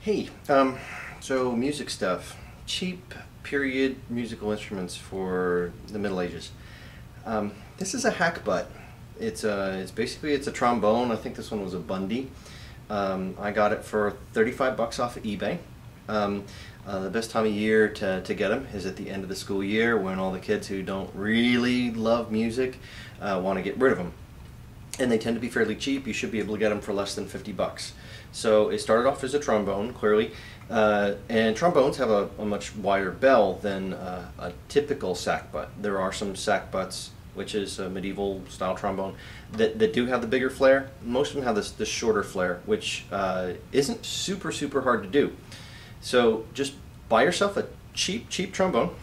Hey, so music stuff. Cheap period musical instruments for the Middle Ages. This is a hackbutt. It's basically it's a trombone. I think this one was a Bundy. I got it for 35 bucks off of eBay. The best time of year to get them is at the end of the school year when all the kids who don't really love music want to get rid of them. And they tend to be fairly cheap. You should be able to get them for less than 50 bucks. So it started off as a trombone, clearly, and trombones have a much wider bell than a typical sacbut. There are some sacbuts, which is a medieval style trombone, that do have the bigger flare. Most of them have this shorter flare, which isn't super hard to do. So just buy yourself a cheap trombone,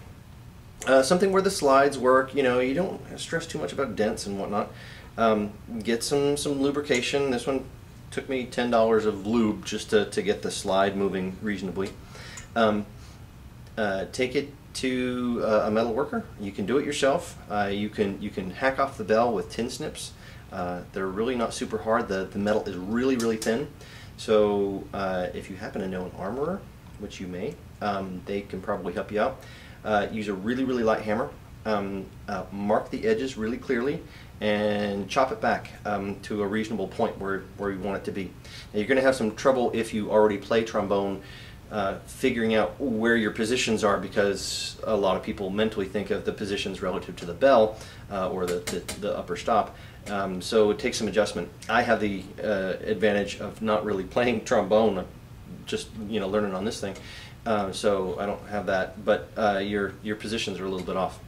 something where the slides work. You know, you don't stress too much about dents and whatnot. Get some lubrication. This one took me $10 of lube just to get the slide moving reasonably. Take it to a metal worker. You can do it yourself. You can hack off the bell with tin snips. They're really not super hard. The metal is really thin. So if you happen to know an armorer, which you may, they can probably help you out. Use a really light hammer. Mark the edges really clearly and chop it back to a reasonable point where you want it to be. Now, you're going to have some trouble if you already play trombone figuring out where your positions are, because a lot of people mentally think of the positions relative to the bell or the upper stop. So it takes some adjustment. I have the advantage of not really playing trombone, just learning on this thing, so I don't have that, but your positions are a little bit off.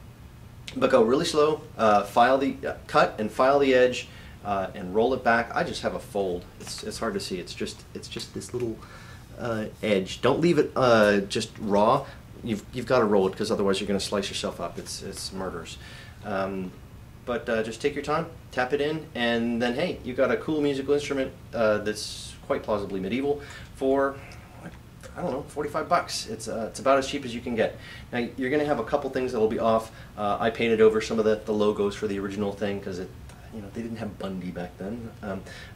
But go really slow, cut and file the edge, and roll it back. I just have a fold. It's hard to see. It's just this little edge. Don't leave it just raw. You've got to roll it, because otherwise you're going to slice yourself up. It's murderous. But just take your time, tap it in, and then hey, you've got a cool musical instrument that's quite plausibly medieval for, I don't know, 45 bucks. It's about as cheap as you can get. Now, you're going to have a couple things that will be off. I painted over some of the logos for the original thing, because they didn't have Bundy back then.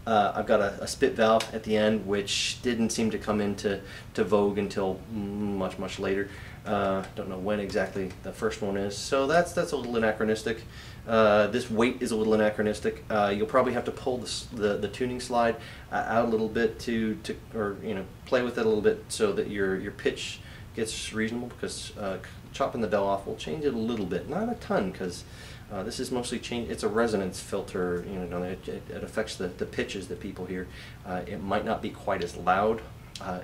I've got a spit valve at the end, which didn't seem to come into vogue until much later. Don't know when exactly the first one is, so that's a little anachronistic. This weight is a little anachronistic. You'll probably have to pull the tuning slide out a little bit or play with it a little bit so that your pitch gets reasonable, because chopping the bell off will change it a little bit, not a ton, because this is mostly it's a resonance filter. It affects the pitches that people hear. It might not be quite as loud.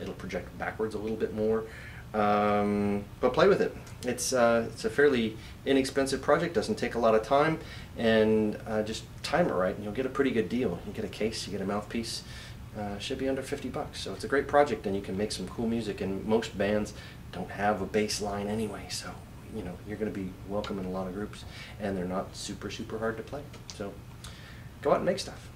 It'll project backwards a little bit more. But play with it. It's a fairly inexpensive project, doesn't take a lot of time, and just time it right and you'll get a pretty good deal. You get a case, you get a mouthpiece, should be under 50 bucks. So it's a great project, and you can make some cool music, and most bands don't have a bass line anyway, so you're going to be welcome in a lot of groups, and they're not super hard to play. So go out and make stuff.